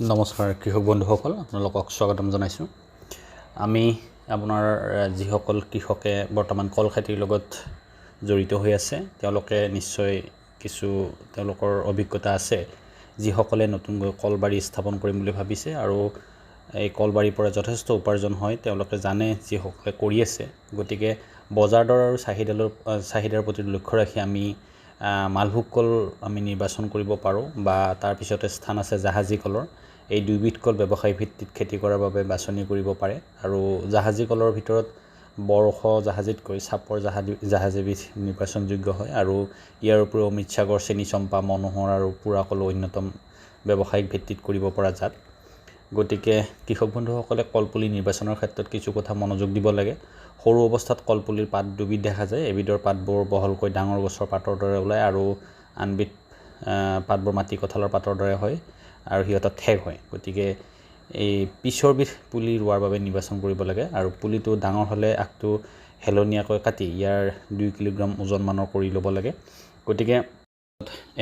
নমস্কাৰ কৃষক বন্ধুসকল, আপোনালোকক স্বাগতম জনাইছোঁ। আমি আপোনাৰ যিসকল কৃষকে বৰ্তমান কল খেতিৰ লগত জড়িত হৈ আছে, তেওঁলোকে নিশ্চয় কিছু তেওঁলোকৰ অভিজ্ঞতা আছে। যিসকলে নতুনকৈ কলবাৰী স্থাপন কৰিম বুলি ভাবিছে আৰু এই কলবাৰীৰ পৰা যথেষ্ট উপাৰ্জন হয়, তেওঁলোকে জানে যিসকলে কৰি আছে। গতিকে বজাৰ দৰ আৰু চাহিদাৰ প্ৰতি লক্ষ্য ৰাখি আমি মালভোগ কল আমি নিৰ্বাচন কৰিব পাৰোঁ বা তাৰ পিছতে স্থান আছে জাহাজী কলৰ। এই দুইবিধ কল ব্যৱসায়িক ভিত্তিত খেতি কৰাৰ বাবে বাছনি কৰিব পাৰে। আৰু জাহাজী কলৰ ভিতৰত বৰ ওখ জাহাজীতকৈ চাপৰ জাহাজীবিধ নিৰ্বাচনযোগ্য হয়। আৰু ইয়াৰ উপৰিও অমৃতসাগৰ, চেনি চম্পা, মনোহৰ আৰু পুৰা কলো অন্যতম ব্যৱসায়িক ভিত্তিত কৰিব পৰা জাত। গতিকে কৃষক বন্ধুসকলে কলপুলি নিৰ্বাচনৰ ক্ষেত্ৰত কিছু কথা মনোযোগ দিব লাগে। সৰু অৱস্থাত কলপুলিৰ পাত দুবিধ দেখা যায়। এবিধৰ পাতবোৰ বহলকৈ ডাঙৰ গছৰ পাতৰ দৰে ওলায় আৰু আনবিধ পাতবোৰ মাটি কঁঠালৰ পাতৰ দৰে হয় আৰু সিহঁতৰ ঠেক হয়। গতিকে এই পিছৰবিধ পুলি ৰোৱাৰ বাবে নিৰ্বাচন কৰিব লাগে। আৰু পুলিটো ডাঙৰ হ'লে আগটো হেলনীয়াকৈ কাটি ইয়াৰ 2 কিলোগ্ৰাম ওজনমানৰ কৰি ল'ব লাগে। গতিকে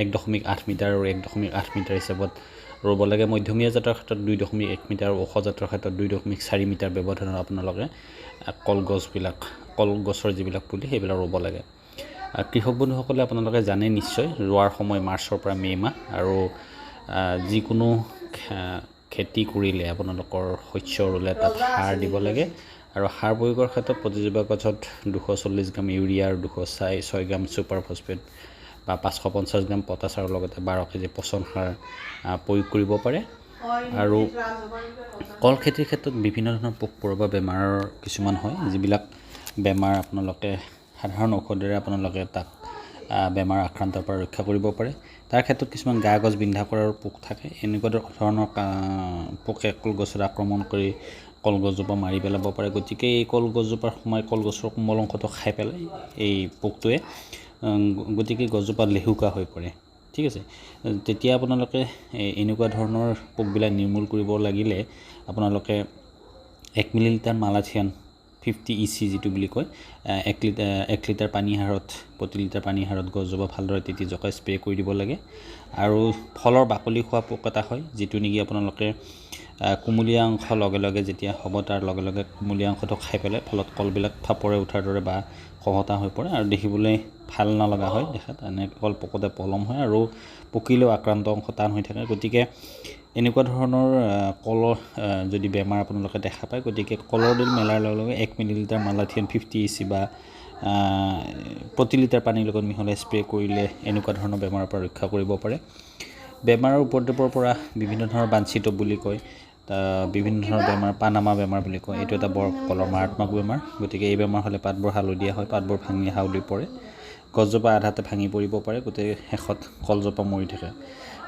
1.8 মিটাৰ আৰু 1.8 মিটাৰ হিচাপত ৰুব লাগে। মধ্যমীয়া জাতৰ ক্ষেত্ৰত 2.1 মিটাৰ আৰু ওখ জাতৰ ক্ষেত্ৰত 2.4 মিটাৰ ব্যৱধানত আপোনালোকে কলগছৰ যিবিলাক পুলি সেইবিলাক ৰুব লাগে। কৃষক বন্ধুসকলে আপোনালোকে জানে নিশ্চয়, ৰোৱাৰ সময় মাৰ্চৰ পৰা মে' মাহ। আৰু যিকোনো খেতি কৰিলে আপোনালোকৰ শস্য ৰুলে তাত সাৰ দিব লাগে। আৰু সাৰ প্ৰয়োগৰ ক্ষেত্ৰত প্ৰতিজোপা গছত 240 গ্ৰাম ইউৰিয়া আৰু 206 গ্ৰাম ছুপাৰ ফছফেট বা 550 গ্ৰাম পটাছ আৰু লগতে 12 কেজি পচন সাৰ প্ৰয়োগ কৰিব পাৰে। আৰু কল খেতিৰ ক্ষেত্ৰত বিভিন্ন ধৰণৰ পোক পৰুৱা বা বেমাৰৰ কিছুমান হয়, যিবিলাক বেমাৰ আপোনালোকে সাধাৰণ ঔষধেৰে আপোনালোকে তাক বেমাৰ আক্ৰান্তৰ পৰা ৰক্ষা কৰিব পাৰে। তাৰ ক্ষেত্ৰত কিছুমান গা গছ বিন্ধা কৰাৰ পোক থাকে। এনেকুৱা ধৰণৰ পোকে কলগছত আক্ৰমণ কৰি কলগছজোপা মাৰি পেলাব পাৰে। গতিকে এই কলগছজোপাৰ সময় কলগছৰ কোমল অংশটো খাই পেলাই এই পোকটোৱে। গতিকে গছজোপা লেহুকা হৈ পৰে। ঠিক আছে, তেতিয়া আপোনালোকে এনেকুৱা ধৰণৰ পোকবিলাক নিৰ্মূল কৰিব লাগিলে আপোনালোকে 1 মিলিলিটাৰ মালাথিয়ন 50 EC যিটো বুলি কয়, 1 লিটাৰ পানী হাৰত প্ৰতি লিটাৰ পানী হাৰত গছজোপা ভালদৰে তিতি জকাই স্প্ৰে কৰি দিব লাগে। আৰু ফলৰ বাকলি খোৱা পোক এটা হয়, যিটো নেকি আপোনালোকে কুমলীয়া অংশ লগে লগে যেতিয়া হ'ব তাৰ লগে লগে কুমলীয়া অংশটো খাই পেলাই, ফলত কলবিলাক ফাপৰে উঠাৰ দৰে বা খহটা হৈ পৰে আৰু দেখিবলৈ ভাল নলগা হয় দেখাত। এনে কল পকতে পলম হয় আৰু পকিলেও আক্ৰান্ত অংশ টান হৈ থাকে। গতিকে এনেকুৱা ধৰণৰ কলৰ যদি বেমাৰ আপোনালোকে দেখা পায়, গতিকে কলৰ দিল মেলাৰ লগে লগে 1 মিলিলিটাৰ মালাথিয়ন 50 EC বা প্ৰতি লিটাৰ পানীৰ লগত মিহলাই স্প্ৰে কৰিলে এনেকুৱা ধৰণৰ বেমাৰৰ পৰা ৰক্ষা কৰিব পাৰে। বেমাৰৰ উপদ্ৰৱৰ পৰা বিভিন্ন ধৰণৰ বাঞ্ছিত বুলি কয়, বিভিন্ন ধৰণৰ বেমাৰ, পানামা বেমাৰ বুলি কয়। এইটো এটা বৰ কলৰ মাৰাত্মক বেমাৰ। গতিকে এই বেমাৰ হ'লে পাতবোৰ হালধীয়া হয়, পাতবোৰ ভাঙি হাউলি পৰে, গছজোপা আধাতে ভাঙি পৰিব পাৰে, গোটেই শেষত কলজোপা মৰি থাকে।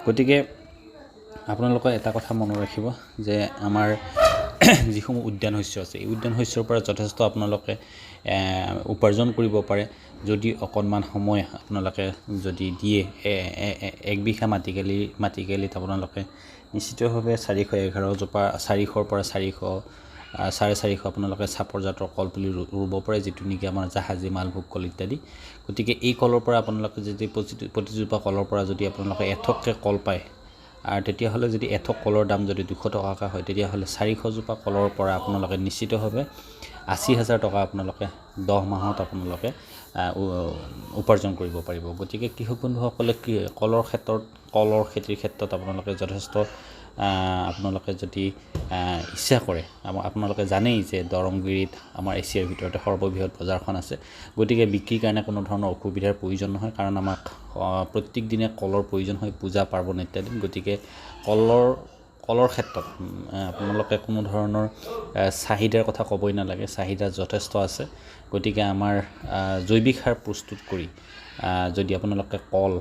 গতিকে আপোনালোকে এটা কথা মনত ৰাখিব যে আমাৰ যিসমূহ উদ্যান শস্য আছে, এই উদ্যান শস্যৰ পৰা যথেষ্ট আপোনালোকে উপাৰ্জন কৰিব পাৰে যদি অকণমান সময় আপোনালোকে যদি দিয়ে। 1 বিঘা মাটিকালিত আপোনালোকে নিশ্চিতভাৱে 411 জোপা 400ৰ পৰা 400 আপোনালোকে চাপৰ জাতৰ কলপুলি ৰুব পাৰে, যিটো নেকি আমাৰ জাহাজী, মালভোগ কল ইত্যাদি। গতিকে এই কলৰ পৰা আপোনালোকে যদি প্ৰতিজোপা কলৰ পৰা যদি আপোনালোকে এথোককৈ কল পায়, আৰু তেতিয়াহ'লে যদি এথোক কলৰ দাম যদি 200 টকাকৈ হয়, তেতিয়াহ'লে 400 জোপা কলৰ পৰা আপোনালোকে নিশ্চিতভাৱে 80,000 টকা আপোনালোকে 10 মাহত আপোনালোকে উপাৰ্জন কৰিব পাৰিব। গতিকে কৃষক বন্ধুসকলে কলৰ খেতিৰ ক্ষেত্ৰত আপোনালোকে যথেষ্ট আপোনালোকে যদি ইচ্ছা কৰে, আপোনালোকে জানেই যে দৰংগিৰিত আমাৰ এছিয়াৰ ভিতৰতে সৰ্ববৃহৎ বজাৰখন আছে। গতিকে বিক্ৰীৰ কাৰণে কোনো ধৰণৰ অসুবিধাৰ প্ৰয়োজন নহয়, কাৰণ আমাক প্ৰত্যেক দিনে কলৰ প্ৰয়োজন হয় পূজা পাৰ্বণ ইত্যাদি। গতিকে কলৰ ক্ষেত্ৰত আপোনালোকে কোনো ধৰণৰ চাহিদাৰ কথা ক'বই নালাগে, চাহিদা যথেষ্ট আছে। গতিকে আমাৰ জৈৱিক সাৰ প্ৰস্তুত কৰি যদি আপোনালোকে কল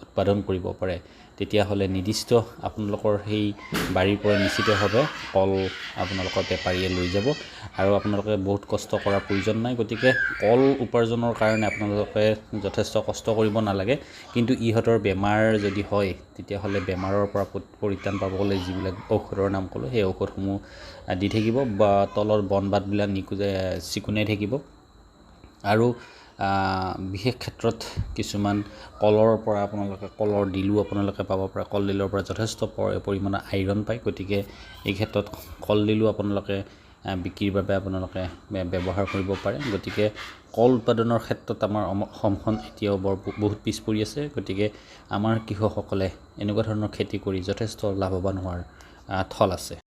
উৎপাদন কৰিব পাৰে, তেতিয়াহ'লে নিৰ্দিষ্ট আপোনালোকৰ সেই বাৰীৰ পৰা নিশ্চিতভাৱে কল আপোনালোকৰ বেপাৰীয়ে লৈ যাব আৰু আপোনালোকে বহুত কষ্ট কৰাৰ প্ৰয়োজন নাই। গতিকে কল উপাৰ্জনৰ কাৰণে আপোনালোকে যথেষ্ট কষ্ট কৰিব নালাগে। কিন্তু ইহঁতৰ বেমাৰ যদি হয়, তেতিয়াহ'লে বেমাৰৰ পৰা পৰিত্ৰাণ পাবলৈ যিবিলাক ঔষধৰ নাম ক'লোঁ, সেই ঔষধসমূহ দি থাকিব বা তলৰ বন বাতবিলাক চিকুণাই থাকিব। আৰু বিশেষ ক্ষেত্ৰত কিছুমান কলৰ পৰা আপোনালোকে কলৰ ডিলো আপোনালোকে পাব পাৰে কলডিলৰ পৰা যথেষ্ট পৰিমাণৰ আইৰণ পায় গতিকে এই ক্ষেত্ৰত কলডিলো আপোনালোকে বিক্ৰীৰ বাবে আপোনালোকে ব্যৱহাৰ কৰিব পাৰে গতিকে কল উৎপাদনৰ ক্ষেত্ৰত আমাৰ অসমখন এতিয়াও বহুত পিছ পৰি আছে গতিকে আমাৰ কৃষকসকলে এনেকুৱা ধৰণৰ খেতি কৰি যথেষ্ট লাভৱান হোৱাৰ থল আছে